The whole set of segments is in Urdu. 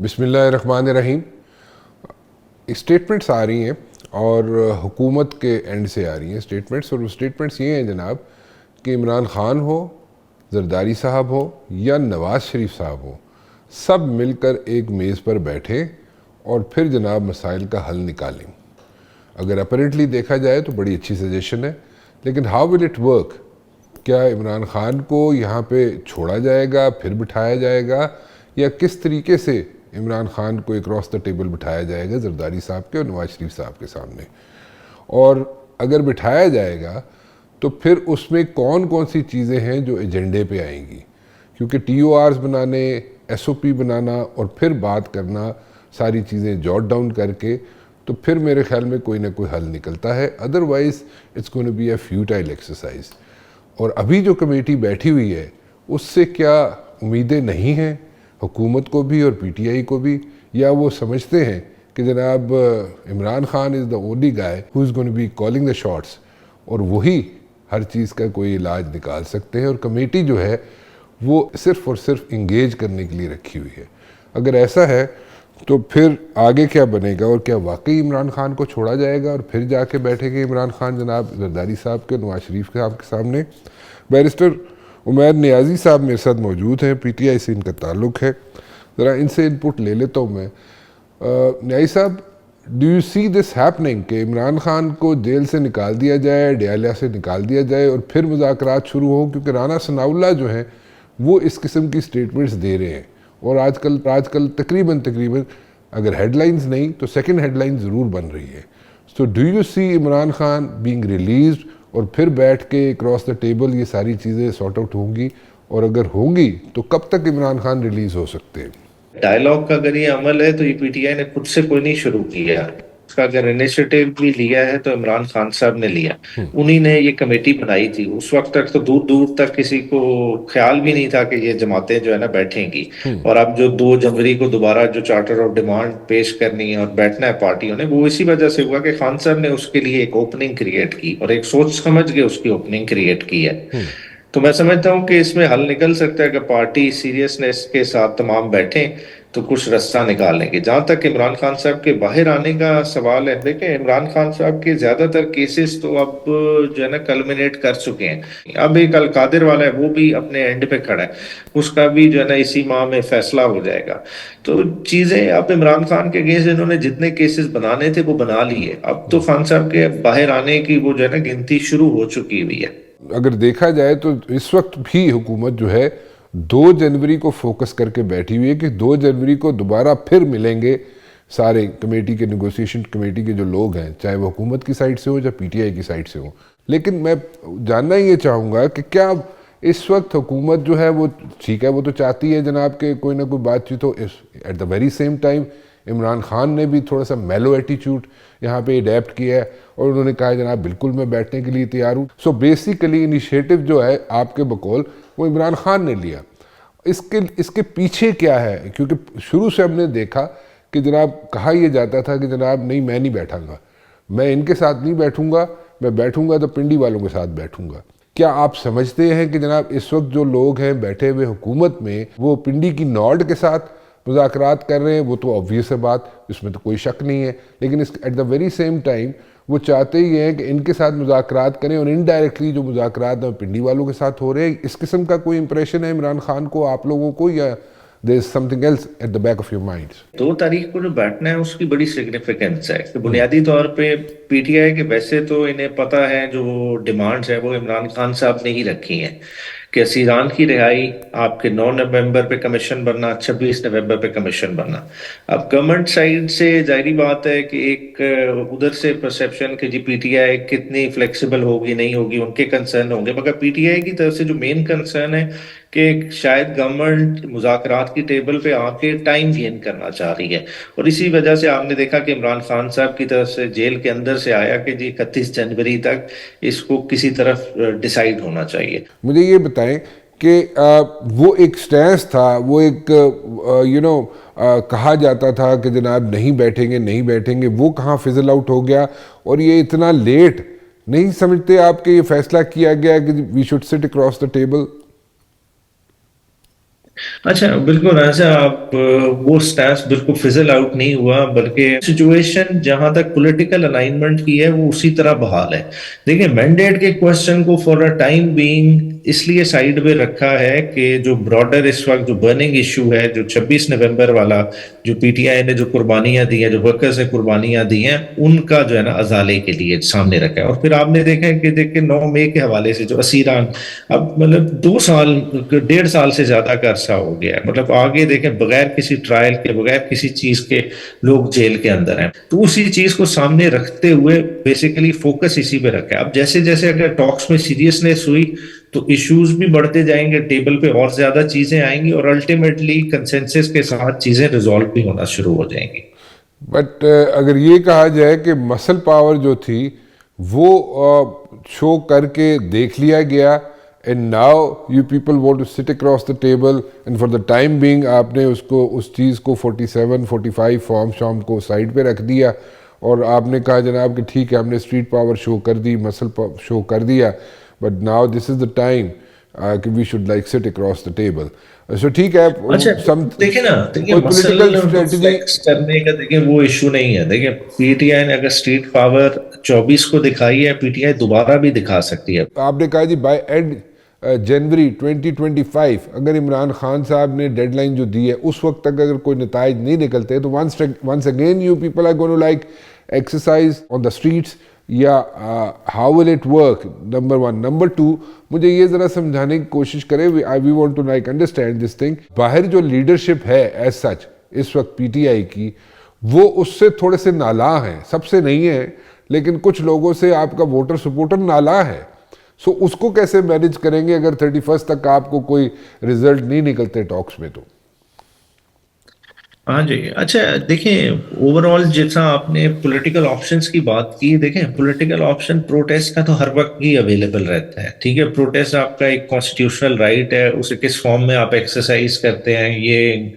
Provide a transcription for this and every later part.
بسم اللہ الرحمن الرحیم. اسٹیٹمنٹس آ رہی ہیں اور حکومت کے اینڈ سے آ رہی ہیں اسٹیٹمنٹس، اور وہ اسٹیٹمنٹس یہ ہیں جناب کہ عمران خان ہو، زرداری صاحب ہو یا نواز شریف صاحب ہو، سب مل کر ایک میز پر بیٹھیں اور پھر جناب مسائل کا حل نکالیں. اگر اپیرنٹلی دیکھا جائے تو بڑی اچھی سجیشن ہے، لیکن ہاؤ ول اٹ ورک؟ کیا عمران خان کو یہاں پہ چھوڑا جائے گا پھر بٹھایا جائے گا، یا کس طریقے سے عمران خان کو اکراس دا ٹیبل بٹھایا جائے گا زرداری صاحب کے اور نواز شریف صاحب کے سامنے؟ اور اگر بٹھایا جائے گا تو پھر اس میں کون کون سی چیزیں ہیں جو ایجنڈے پہ آئیں گی؟ کیونکہ ٹی او آرز بنانے، ایس او پی بنانا اور پھر بات کرنا، ساری چیزیں جوٹ ڈاؤن کر کے، تو پھر میرے خیال میں کوئی نہ کوئی حل نکلتا ہے. Otherwise it's gonna be a futile exercise. اور ابھی جو کمیٹی بیٹھی ہوئی ہے اس سے کیا امیدیں نہیں ہیں حکومت کو بھی اور پی ٹی آئی کو بھی، یا وہ سمجھتے ہیں کہ جناب Imran Khan is the only guy who is gonna be calling the shots, اور وہی ہر چیز کا کوئی علاج نکال سکتے ہیں، اور کمیٹی جو ہے وہ صرف اور صرف انگیج کرنے کے لیے رکھی ہوئی ہے؟ اگر ایسا ہے تو پھر آگے کیا بنے گا؟ اور کیا واقعی عمران خان کو چھوڑا جائے گا اور پھر جا کے بیٹھے گے عمران خان جناب زرداری صاحب کے، نواز شریف صاحب کے سامنے؟ بیرسٹر عمیر نیازی صاحب میرے ساتھ موجود ہیں، پی ٹی آئی سے ان کا تعلق ہے، ذرا ان سے ان پٹ لے لیتا ہوں میں. Niazi sahab, do you see this happening کہ عمران خان کو جیل سے نکال دیا جائے، ڈیالیا سے نکال دیا جائے اور پھر مذاکرات شروع ہوں؟ کیونکہ رانا ثناء اللہ جو ہیں وہ اس قسم کی سٹیٹمنٹس دے رہے ہیں، اور آج کل تقریباً اگر ہیڈ لائنز نہیں تو سیکنڈ ہیڈ لائن ضرور بن رہی ہے. So do you see Imran Khan being released اور پھر بیٹھ کے کراس دا ٹیبل یہ ساری چیزیں سارٹ آؤٹ ہوں گی؟ اور اگر ہوں گی تو کب تک عمران خان ریلیز ہو سکتے ہیں؟ ڈائلاگ کا اگر یہ عمل ہے تو یہ پی ٹی آئی نے خود سے کوئی نہیں شروع کیا. اس کا اگر انیشیٹو بھی لیا ہے تو عمران خان صاحب نے لیا. انہی نے یہ کمیٹی بنائی تھی. اس وقت تک تو دور دور تک کسی کو خیال بھی نہیں تھا کہ یہ جماعتیں جو ہے نا بیٹھیں گی. اور اب جو 2 جنوری کو دوبارہ جو چارٹر آف ڈیمانڈ پیش کرنی ہے اور بیٹھنا ہے پارٹیوں نے، وہ اسی وجہ سے ہوا کہ خان صاحب نے اس کے لیے ایک اوپننگ کریٹ کی اور ایک سوچ سمجھ کے اس کی اوپننگ کریٹ کی ہے. تو میں سمجھتا ہوں کہ اس میں حل نکل سکتا ہے کہ پارٹی سیریسنس کے ساتھ تمام بیٹھیں تو کچھ رستہ نکالیں گے. جہاں تک عمران خان صاحب کے باہر آنے کا سوال ہے، دیکھیں عمران خان صاحب کے زیادہ تر کیسز تو اب جو ہے نا کلمینیٹ کر چکے ہیں. اب ایک القادر والا ہے، وہ بھی اپنے اینڈ پہ کھڑا ہے، اس کا بھی جو ہے نا اسی ماہ میں فیصلہ ہو جائے گا. تو چیزیں اب عمران خان کے اگینسٹ انہوں نے جتنے کیسز بنانے تھے وہ بنا لیے. اب تو خان صاحب کے باہر آنے کی وہ جو ہے نا گنتی شروع ہو چکی ہوئی ہے. اگر دیکھا جائے تو اس وقت بھی حکومت جو ہے 2 جنوری کو فوکس کر کے بیٹھی ہوئی ہے کہ 2 جنوری کو دوبارہ پھر ملیں گے سارے کمیٹی کے، نیگوسیشن کمیٹی کے جو لوگ ہیں، چاہے وہ حکومت کی سائڈ سے ہو یا پی ٹی آئی کی سائڈ سے ہو. لیکن میں جاننا یہ چاہوں گا کہ کیا اس وقت حکومت جو ہے وہ ٹھیک ہے، وہ تو چاہتی ہے جناب کہ کوئی نہ کوئی بات چیت ہو. At the very same time Imran Khan نے بھی تھوڑا سا میلو ایٹیچیوڈ یہاں پہ اڈیپٹ کیا ہے اور انہوں نے کہا جناب بالکل میں بیٹھنے کے لیے تیار ہوں. سو بیسیکلی انیشیٹو جو ہے آپ کے بقول وہ عمران خان نے لیا. اس کے پیچھے کیا ہے؟ کیونکہ شروع سے ہم نے دیکھا کہ جناب کہا یہ جاتا تھا کہ جناب نہیں، میں نہیں بیٹھوں گا، میں ان کے ساتھ نہیں بیٹھوں گا، میں بیٹھوں گا تو پنڈی والوں کے ساتھ بیٹھوں گا. کیا آپ سمجھتے ہیں کہ جناب اس وقت جو لوگ ہیں بیٹھے ہوئے حکومت میں وہ پنڈی کی نوڈ کے ساتھ مذاکرات کر رہے ہیں؟ وہ تو آبویس ہے بات، اس میں تو کوئی شک نہیں ہے. لیکن at the very same time وہ چاہتے ہی ہیں کہ ان کے ساتھ مذاکرات کریں، اور انڈائریکٹلی جو مذاکرات ہیں پنڈی والوں کے ساتھ ہو رہے ہیں. اس قسم کا کوئی امپریشن ہے عمران خان کو، آپ لوگوں کو، یا there is something else at the back of your minds؟ 2 تاریخ کو جو بیٹھنا ہے اس کی بڑی سگنیفیکنس ہے کہ بنیادی طور پہ پی ٹی آئی کے ویسے تو انہیں پتہ ہے جو ڈیمانڈز ہیں وہ عمران خان صاحب نے ہی رکھی ہیں کہ اسیران کی رہائی، آپ کے 9 نومبر پہ کمیشن بننا، 26 نومبر پہ کمیشن بننا. اب گورنمنٹ سائڈ سے ظاہری بات ہے کہ ایک ادھر سے پرسیپشن کہ جی پی ٹی آئی کتنی فلیکسیبل ہوگی نہیں ہوگی، ان کے کنسرن ہوں گے، مگر پی ٹی آئی کی طرف سے جو مین کنسرن ہے کہ شاید گورنمنٹ مذاکرات کی ٹیبل پہ آ کے ٹائم گین کرنا چاہ رہی ہے. اور اسی وجہ سے آپ نے دیکھا کہ عمران خان صاحب کی طرف سے جیل کے اندر سے آیا کہ جی 31 جنوری تک اس کو کسی طرف ڈیسائیڈ ہونا چاہیے. مجھے یہ بتائیں کہ وہ ایک سٹینس تھا، وہ ایک کہا جاتا تھا کہ جناب نہیں بیٹھیں گے نہیں بیٹھیں گے، وہ کہاں فزل آؤٹ ہو گیا؟ اور یہ اتنا لیٹ نہیں سمجھتے آپ کہ یہ فیصلہ کیا گیا کہ we should sit across the table? اچھا بالکل ایسا آپ وہ سٹانس بالکل فزل آؤٹ نہیں ہوا، بلکہ سچویشن جہاں تک پولیٹیکل الائنمنٹ کی ہے وہ اسی طرح بحال ہے. دیکھیں مینڈیٹ کے کوشچن کو فار اے ٹائم بینگ اس لیے سائیڈ پہ رکھا ہے کہ جو براڈر اس وقت جو برننگ ایشو ہے، جو 26 نومبر والا، جو پی ٹی آئی نے جو قربانیاں دی ہیں، جو ورکرز نے قربانیاں دی ہیں، ان کا جو ہے نا ازالے کے لیے سامنے رکھا ہے. اور پھر آپ نے دیکھا ہے کہ دیکھیں 9 مئی کے حوالے سے جو اسیران، اب مطلب 2 سال، 1.5 سال سے زیادہ کا عرصہ ہو گیا ہے. مطلب آگے دیکھیں بغیر کسی ٹرائل کے، بغیر کسی چیز کے لوگ جیل کے اندر ہیں. تو اسی چیز کو سامنے رکھتے ہوئے بیسیکلی فوکس اسی پہ رکھا ہے. اب جیسے جیسے اگر ٹاکس میں سیریسنیس ہوئی تو ایشوز بھی بڑھتے جائیں گے، ٹیبل پہ اور زیادہ چیزیں آئیں گی، اور الٹیمیٹلی کنسنسس کے ساتھ چیزیں ریزالو بھی ہونا شروع ہو جائیں گی. بٹ اگر یہ کہا جائے کہ مسل پاور جو تھی وہ شو کر کے دیکھ لیا گیا، and now you people want to sit across the table, and for the time being آپ نے اس چیز کو 47 45 فارم شام کو سائڈ پہ رکھ دیا، اور آپ نے کہا جناب کہ ٹھیک ہے ہم نے اسٹریٹ پاور شو کر دی، مسل شو کر دیا، but now this is the time کہ وی شوڈ لائک سٹ اکراس دا ٹیبل. سو ٹھیک ہے، اچھا دیکھیں نا، دیکھیں کوئی پولیٹیکل مسل اسٹریٹجی. فلیکس کرنے کا دیکھیں وہ ایشو نہیں ہے. دیکھیں پی ٹی آئی نے اگر اسٹریٹ پاور 24 کو دکھائی ہے، پی ٹی آئی دوبارہ بھی دکھا سکتی ہے. آپ نے کہا جی بائی اینڈ جنوری 2025 اگر عمران خان صاحب نے ڈیڈ لائن جو دی ہے اس وقت تک اگر کوئی نتائج نہیں نکلتے تو once again you people are going to like exercise on the streets, یا how will it work? Number 1. Number 2، مجھے یہ ذرا سمجھانے کی کوشش کریں، we want to like understand this thing. باہر جو لیڈرشپ ہے ایز سچ اس وقت پی ٹی آئی کی، وہ اس سے تھوڑے سے نالاں ہیں، سب سے نہیں ہیں لیکن کچھ لوگوں سے آپ کا ووٹر سپورٹر نالاں ہے. سو اس کو کیسے مینیج کریں گے اگر 31 تک آپ کو کوئی رزلٹ نہیں نکلتے ٹاکس میں؟ تو ہاں جی. اچھا دیکھیں اوور آل جیسا آپ نے پولیٹیکل آپشنس کی بات کی، دیکھیں پولیٹیکل آپشن پروٹیسٹ کا تو ہر وقت ہی اویلیبل رہتا ہے. ٹھیک ہے، پروٹیسٹ آپ کا ایک کانسٹیٹیوشنل رائٹ ہے، اسے کس فارم میں آپ ایکسرسائز کرتے ہیں یہ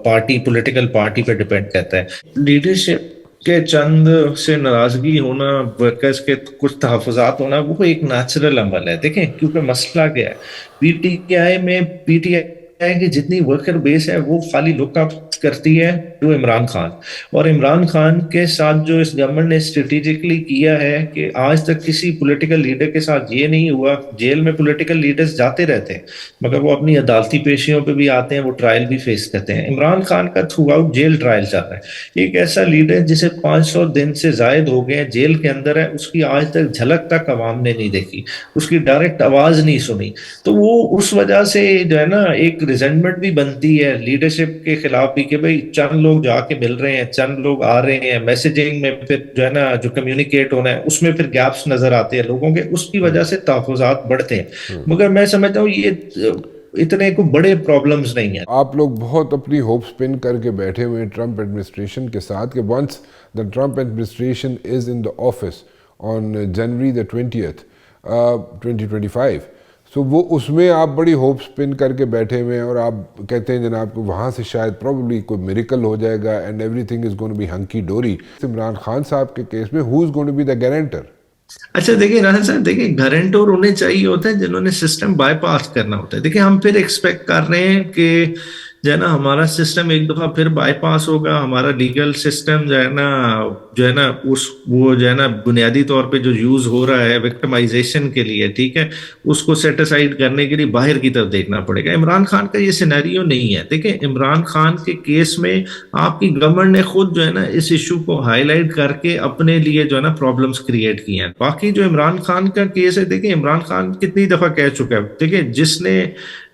پارٹی، پولیٹیکل پارٹی پہ ڈیپینڈ کرتا ہے. لیڈرشپ کے چند سے ناراضگی ہونا، ورکرز کے کچھ تحفظات ہونا، وہ ایک نیچرل عمل ہے. دیکھیں کیونکہ مسئلہ کیا ہے، پی ٹی آئی میں پی ٹی آئی کی جتنی ورکر بیس ہے وہ خالی لک اپ کرتی ہے جو عمران خان، اور عمران خان کے ساتھ جو اس گورنمنٹ نے اسٹریٹجکلی کیا ہے کہ آج تک کسی پولیٹیکل لیڈر کے ساتھ یہ نہیں ہوا. جیل میں پولیٹیکل لیڈرز جاتے رہتے ہیں مگر وہ اپنی عدالتی پیشیوں پہ بھی آتے ہیں، وہ ٹرائل بھی فیس کرتے ہیں. عمران خان کا تھرو آؤٹ جیل ٹرائل چل رہا ہے. ایک ایسا لیڈر جسے 500 دن سے زائد ہو گئے جیل کے اندر ہے، اس کی آج تک جھلک تک عوام نے نہیں دیکھی، اس کی ڈائریکٹ آواز نہیں سنی. تو وہ اس وجہ سے جو ہے نا ایک ریزنٹمنٹ بھی بنتی ہے لیڈرشپ کے خلاف بھی کہ بھئی چند لوگ جا کے مل رہے ہیں، چند لوگ آ رہے ہیں، میسیجنگ میں پھر جو ہے نا جو کمیونیکیٹ ہونا ہے اس میں پھر گیپس نظر آتے ہیں لوگوں کے، اس کی وجہ سے تحفظات بڑھتے ہیں. مگر میں سمجھتا ہوں یہ اتنے کو بڑے پرابلمز نہیں ہیں. آپ لوگ بہت اپنی ہوپ سپن کر کے بیٹھے ہوئے ہیں ٹرمپ ایڈمنسٹریشن کے ساتھ کہ once the Trump administration is in the office on January the 20th 2025، so وہ اس میں آپ بڑی ہوپ سپن کر کے بیٹھے ہوئے ہیں، اور آپ کہتے ہیں جناب کہ وہاں سے شاید پروبیبلی کوئی میریکل ہو جائے گا and everything is gone to be hunky dory. Imran Khan صاحب کے کیس میں who is gone to be the guarantor? اچھا دیکھیں راہل صاحب، دیکھیں گارنٹور انہیں چاہیے ہوتا ہے جنہوں نے سسٹم بائی پاس کرنا ہوتا ہے. دیکھیں ہم پھر ایکسپیکٹ کر رہے ہیں کہ جو ہے نا ہمارا سسٹم ایک دفعہ پھر بائی پاس ہوگا، ہمارا لیگل سسٹم جو ہے نا وہ جو ہے نا بنیادی طور پہ جو یوز ہو رہا ہے وکٹمائزیشن کے لیے، ٹھیک ہے، اس کو سیٹ اسائڈ کرنے کے لیے باہر کی طرف دیکھنا پڑے گا. عمران خان کا یہ سینیریو نہیں ہے. دیکھیں عمران خان کے کیس میں آپ کی گورنمنٹ نے خود جو ہے نا اس ایشو کو ہائی لائٹ کر کے اپنے لیے جو ہے نا پرابلمس کریٹ کی ہیں. باقی جو عمران خان کا کیس ہے، دیکھیں عمران خان کتنی دفعہ کہہ چکا ہے، دیکھیں جس نے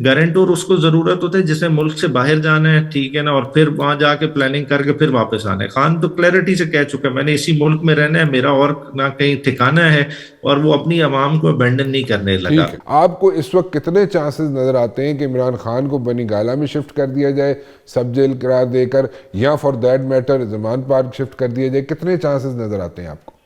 گارنٹور اس کو ضرورت ہوتا ہے جس نے ملک سے باہر جانا ہے، ٹھیک ہے نا، اور پھر وہاں جا کے پلاننگ کر کے پھر واپس آنا ہے. خان تو کلیئرٹی سے کہہ چکا ہے میں نے اسی ملک میں رہنا ہے، میرا اور نہ کہیں ٹھکانا ہے، اور وہ اپنی عوام کو ابینڈن نہیں کرنے لگا. ٹھیک ہے، آپ کو اس وقت کتنے چانسز نظر آتے ہیں کہ عمران خان کو بنی گالا میں شفٹ کر دیا جائے سب جیل قرار دے کر، یا for that matter Zaman park shift کر دیا جائے؟ کتنے چانسز نظر آتے ہیں آپ کو؟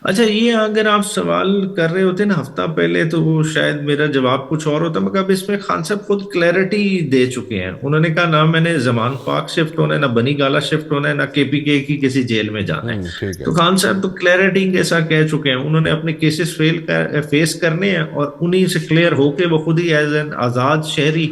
اچھا یہ اگر آپ سوال کر رہے ہوتے نا ہفتہ پہلے تو وہ شاید میرا جواب کچھ اور ہوتا، مگر اب اس میں خان صاحب خود کلیئرٹی دے چکے ہیں. انہوں نے کہا نہ میں نے زمان پاک شفٹ ہونا ہے، نہ بنی گالا شفٹ ہونا ہے، نہ کے پی کے کی کسی جیل میں جانا ہے. ٹھیک ہے. تو خان صاحب تو کلیئرٹی کیسا کہہ چکے ہیں، انہوں نے اپنے کیسز فیس کرنے ہیں اور انہی سے کلیئر ہو کے وہ خود ہی ایز این آزاد شہری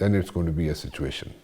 then it's going to be a situation.